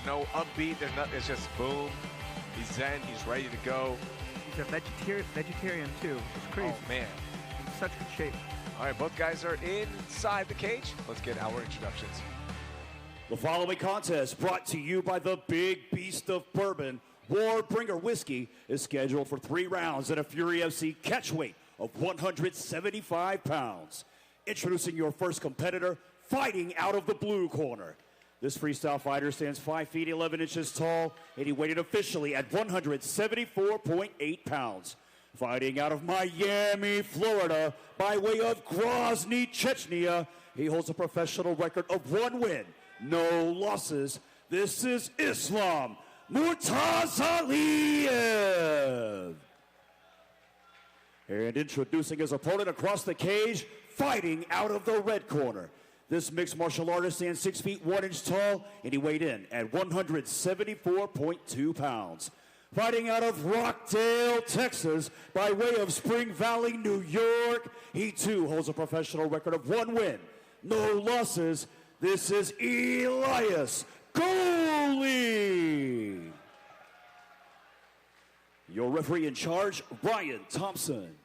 no upbeat. There's nothing. It's just boom. He's zen. He's ready to go. He's a vegetarian too. It's crazy. Oh, man. In such good shape. All right, both guys are inside the cage. Let's get our introductions. The following contest, brought to you by the Big Beast of Bourbon, Warbringer Whiskey, is scheduled for 3 rounds at a Fury FC catchweight of 175 pounds. Introducing your first competitor, fighting out of the blue corner. This freestyle fighter stands 5 feet 11 inches tall, and he weighed officially at 174.8 pounds. Fighting out of Miami, Florida, by way of Grozny, Chechnya, he holds a professional record of 1 win, no losses. This is Islam Murtazaliyev. And introducing his opponent across the cage, fighting out of the red corner. This mixed martial artist stands 6 feet 1 inch tall, and he weighed in at 174.2 pounds. Fighting out of Rockdale, Texas, by way of Spring Valley, New York, he too holds a professional record of 1 win, no losses. This is Elias Goley. Your referee in charge, Ryan Thompson.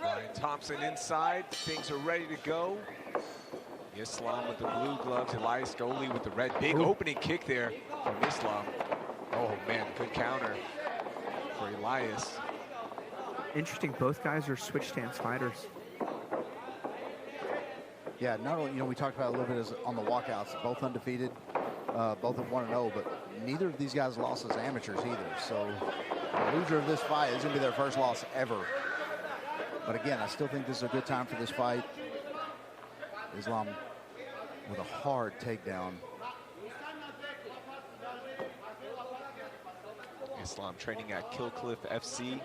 Ryan Thompson inside. Things are ready to go. Islam with the blue gloves. Elias Goley with the red. Big opening kick there from Islam. Oh, man, good counter for Elias. Interesting, both guys are switch stance fighters. Yeah, not only, we talked about a little bit on the walkouts, both undefeated, both at 1-0, but neither of these guys lost as amateurs either. So the loser of this fight is going to be their first loss ever. But again, I still think this is a good time for this fight. Islam with a hard takedown. Islam training at Killcliff FC.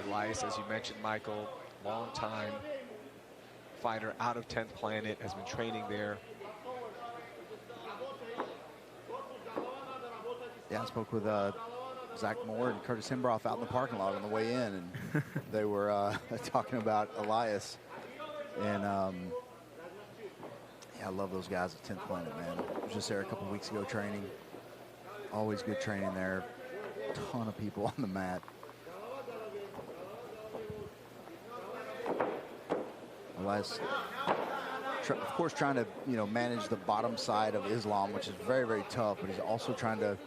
Elias, as you mentioned, Michael, long-time fighter out of 10th Planet, has been training there. Yeah, I spoke with Zach Moore and Curtis Hembroff out in the parking lot on the way in, and they were talking about Elias. And yeah, I love those guys at 10th Planet, man. I was just there a couple weeks ago training. Always good training there. Ton of people on the mat. Elias, of course, trying to manage the bottom side of Islam, which is very, very tough. But he's also trying to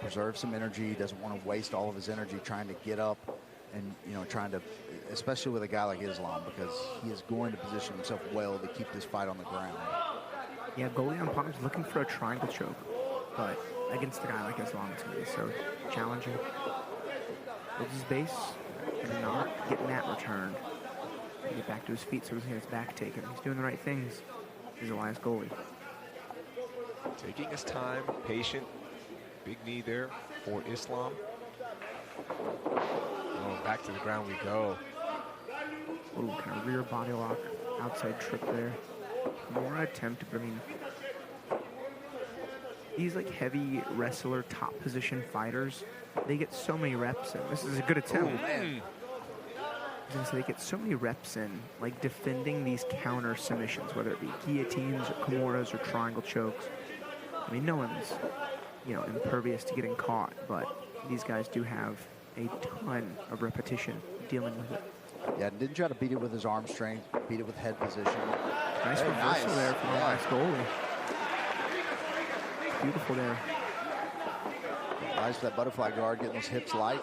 preserve some energy. He doesn't want to waste all of his energy trying to get up and trying to, especially with a guy like Islam, because he is going to position himself well to keep this fight on the ground. Yeah, Goley on bottom is looking for a triangle choke, but against a guy like Islam, it's going to be so challenging. Holds his base and not getting that return. Get back to his feet so he can get his back taken. He's doing the right things. Here's Elias Goley. Taking his time, patient. Big knee there for Islam. Oh, back to the ground we go. Ooh, kind of rear body lock, outside trip there. More attempt, but I mean, these like heavy wrestler top position fighters, they get so many reps in. This is a good attempt. Ooh, man. So they get so many reps in, like defending these counter submissions, whether it be guillotines or kimuras or triangle chokes. I mean, no one's, impervious to getting caught, but these guys do have a ton of repetition dealing with it. Yeah, didn't try to beat it with his arm strength, beat it with head position. Nice reversal there from Elias Goley. Beautiful there. Nice for that butterfly guard, getting those hips light,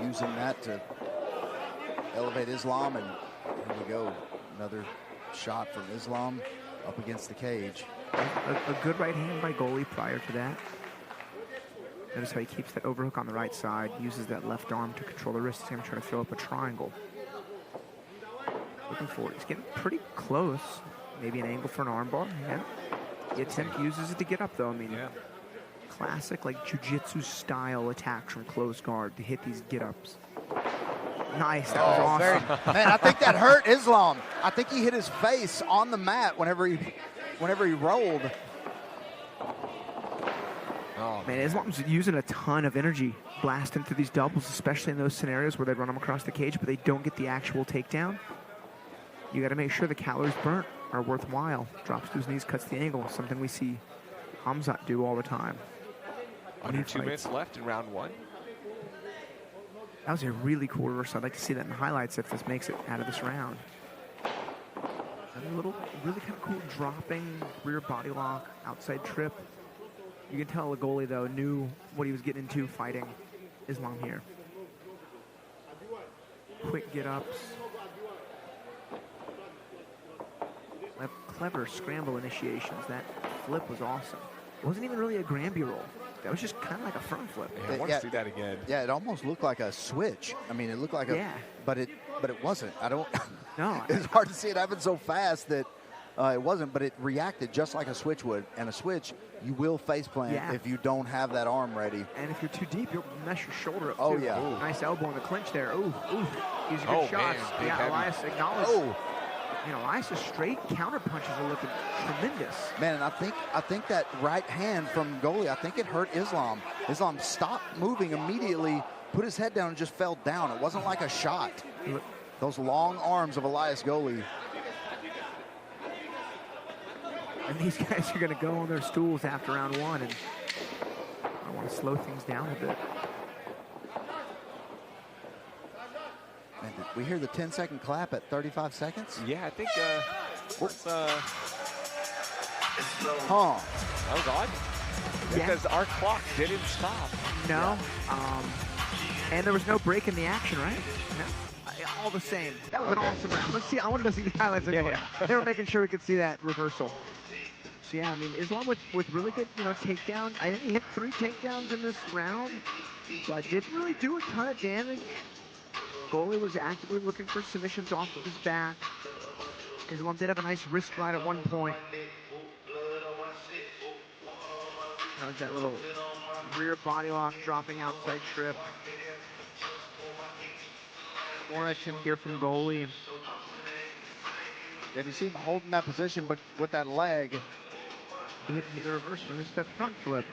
using that to elevate Islam, and here we go. Another shot from Islam up against the cage. A good right hand by Goley prior to that. Notice how he keeps that overhook on the right side, uses that left arm to control the wrist. He's going to try to throw up a triangle. Looking forward. He's getting pretty close. Maybe an angle for an armbar. Yeah. The attempt uses it to get up, though. I mean, classic, like, jiu-jitsu style attacks from close guard to hit these get-ups. Nice. That was awesome. Man, I think that hurt Islam. I think he hit his face on the mat whenever he rolled. Oh, man, Islam's using a ton of energy blasting through these doubles, especially in those scenarios where they run them across the cage, but they don't get the actual takedown. You got to make sure the calories burnt. are worthwhile. Drops to his knees, cuts the angle, something we see Hamzat do all the time. Under 2 minutes left in round 1. That was a really cool reversal. I'd like to see that in highlights if this makes it out of this round. And a little, really kind of cool dropping rear body lock, outside trip. You can tell the goalie, though, knew what he was getting into fighting Islam here. Quick get-ups. Clever scramble initiations. That flip was awesome. It wasn't even really a Granby roll. That was just kind of like a front flip. Yeah, I want to see that again. Yeah, it almost looked like a switch. I mean, it looked like Yeah. but it wasn't. I don't. No. It's hard to see it happen so fast that it wasn't, but it reacted just like a switch would. And a switch, you will face plant Yeah. if you don't have that arm ready. And if you're too deep, you'll mess your shoulder up, Oh, too. yeah. Ooh. Nice elbow in the clinch there. Ooh, ooh. These are good Oh, shots. man, big Yeah, heavy. Elias acknowledged. Oh, You know, Elias' straight counter punches are looking tremendous. man, and I think that right hand from Goley, I think it hurt Islam. Islam stopped moving immediately, put his head down, and just fell down. It wasn't like a shot. Those long arms of Elias Goley. And these guys are going to go on their stools after round 1, and I want to slow things down a bit. Man, did we hear the 10-second clap at 35 seconds? Yeah, I think Huh. that was odd. Yeah. Because our clock didn't stop. No. And there was no break in the action, right? No. All the same. That was an awesome round. Let's see. I wanted to see the highlights anyway. They were making sure we could see that reversal. So yeah, I mean, Islam with really good, takedown. I think he hit 3 takedowns in this round, but didn't really do a ton of damage. Goley was actively looking for submissions off of his back. Islam did have a nice wrist ride at one point. That was that little rear body lock, dropping outside trip. More action here from Goley. Yeah, you see him holding that position, but with that leg. He hit the reverse from his front flip.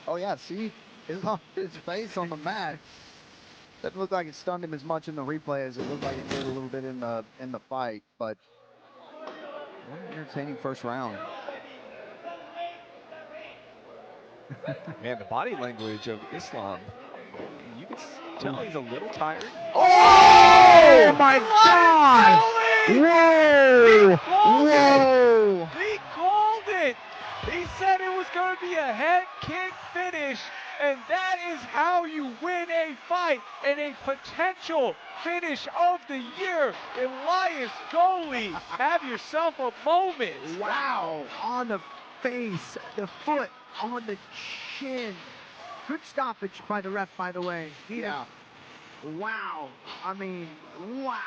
Oh yeah, see, his face on the mat. Doesn't look like it stunned him as much in the replay as it looked like it did a little bit in the fight. But what an entertaining first round. Man, the body language of Islam, you can tell he's a little tired. Oh my God! Whoa! Whoa! He called it! He said it was going to be a head kick finish, and that is how you win a fight and a potential finish of the year. Elias Goley, have yourself a moment. Wow! On the face, the foot on the chin. Good stoppage by the ref, by the way. Yeah. Wow. I mean, wow.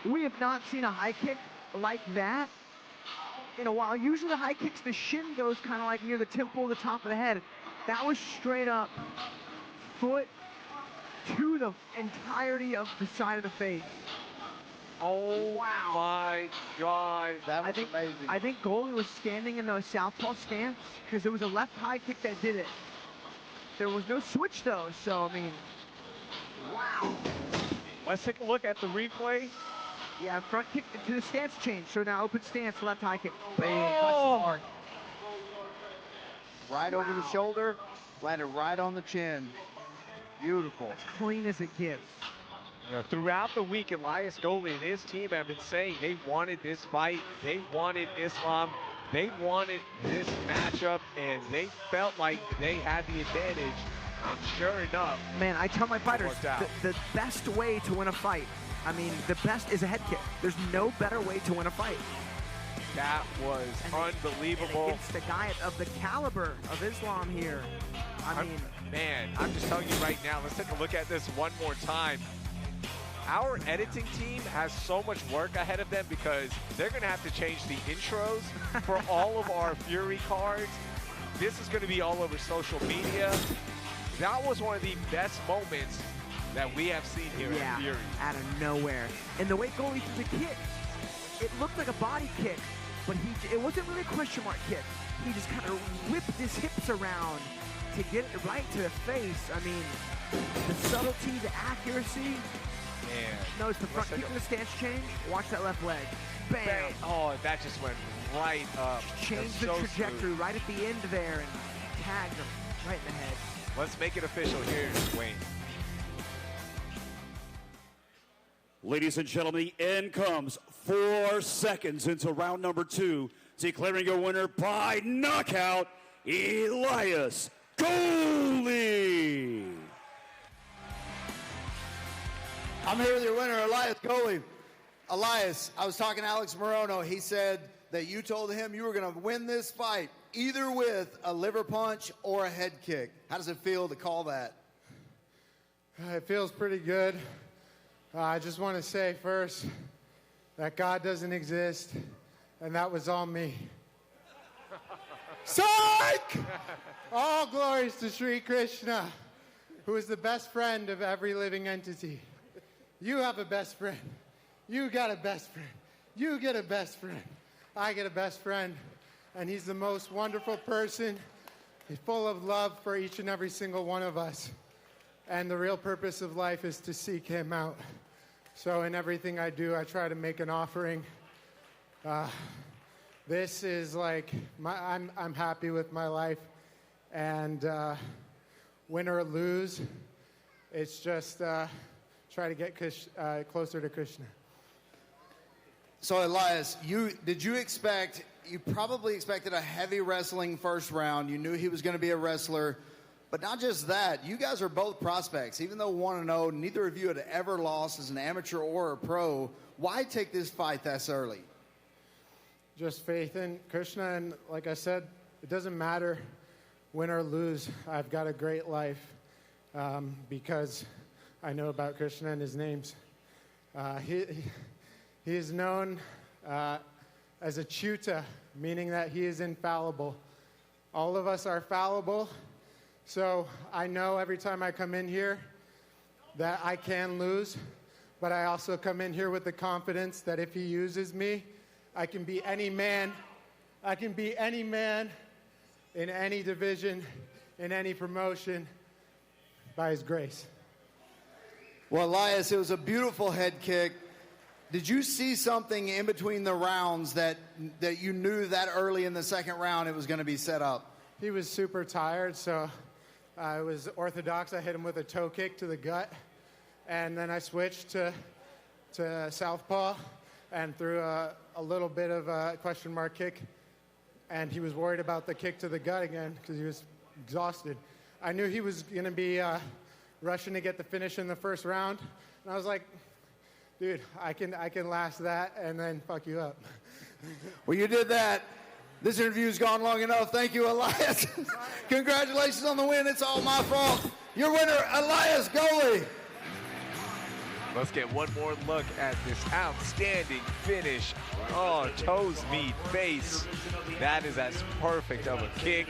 We have not seen a high kick like that in a while. Usually the high kicks, the shin goes kind of like near the temple, the top of the head. That was straight up foot to the entirety of the side of the face. Oh Wow. my God. That was amazing. I think Goley was standing in the southpaw stance because it was a left high kick that did it. There was no switch though, so I mean, wow. Let's take a look at the replay. Yeah, front kick to the stance change. So now open stance, left high kick. Oh. Right over the shoulder, landed right on the chin. Beautiful. Clean as it gets. Throughout the week, Elias Goley and his team have been saying they wanted this fight, they wanted Islam, they wanted this matchup, and they felt like they had the advantage. And sure enough, Man, I tell my fighters, worked out. the best way to win a fight, I mean, the best is a head kick. There's no better way to win a fight. that was And unbelievable. against a guy of the caliber of Islam here. I mean, Man, I'm just telling you right now, let's take a look at this one more time. Our editing team has so much work ahead of them because they're going to have to change the intros for all of our Fury cards. This is going to be all over social media. That was one of the best moments that we have seen here at Fury. out of nowhere. And the way Goley threw the kick, it looked like a body kick, but it wasn't really a question mark kick. He just kind of whipped his hips around to get it right to the face. I mean, the subtlety, the accuracy, Man. Notice the front, keeping the stance change. Watch that left leg. Bam! Bang. Oh, that just went right up. Change That's the so trajectory smooth. right at the end there and tagged him right in the head. Let's make it official here, Wayne. Ladies and gentlemen, the end comes 4 seconds into round number 2. Declaring your winner by knockout, Elias Goley. I'm here with your winner, Elias Goley. Elias, I was talking to Alex Morono. He said that you told him you were going to win this fight either with a liver punch or a head kick. How does it feel to call that? It feels pretty good. I just want to say first that God doesn't exist, and that was all me. Psych! All glories to Sri Krishna, who is the best friend of every living entity. You have a best friend. You got a best friend. You get a best friend. I get a best friend, and he's the most wonderful person. He's full of love for each and every single one of us. And the real purpose of life is to seek him out. So in everything I do, I try to make an offering. This is like, I'm happy with my life. And win or lose, it's just try to get closer to Krishna. So, Elias, you probably expected a heavy wrestling first round. You knew he was going to be a wrestler. But not just that, you guys are both prospects. Even though 1-0, neither of you had ever lost as an amateur or a pro. Why take this fight this early? Just faith in Krishna, and like I said, it doesn't matter win or lose. I've got a great life because I know about Krishna and his names. He is known as a Chuta, meaning that he is infallible. All of us are fallible. So I know every time I come in here that I can lose, but I also come in here with the confidence that if he uses me, I can be any man. I can be any man in any division, in any promotion, by his grace. Well, Elias, it was a beautiful head kick. Did you see something in between the rounds that you knew that early in the second round it was going to be set up? He was super tired, so I was orthodox. I hit him with a toe kick to the gut, and then I switched to southpaw and threw a little bit of a question mark kick, and he was worried about the kick to the gut again because he was exhausted. I knew he was going to be rushing to get the finish in the first round, and I was like, dude, I can last that and then fuck you up. Well, you did that. This interview's gone long enough. Thank you, Elias. Congratulations on the win. It's all my fault. Your winner, Elias Goley. Let's get one more look at this outstanding finish. Oh, toes meet face. That is as perfect of a kick.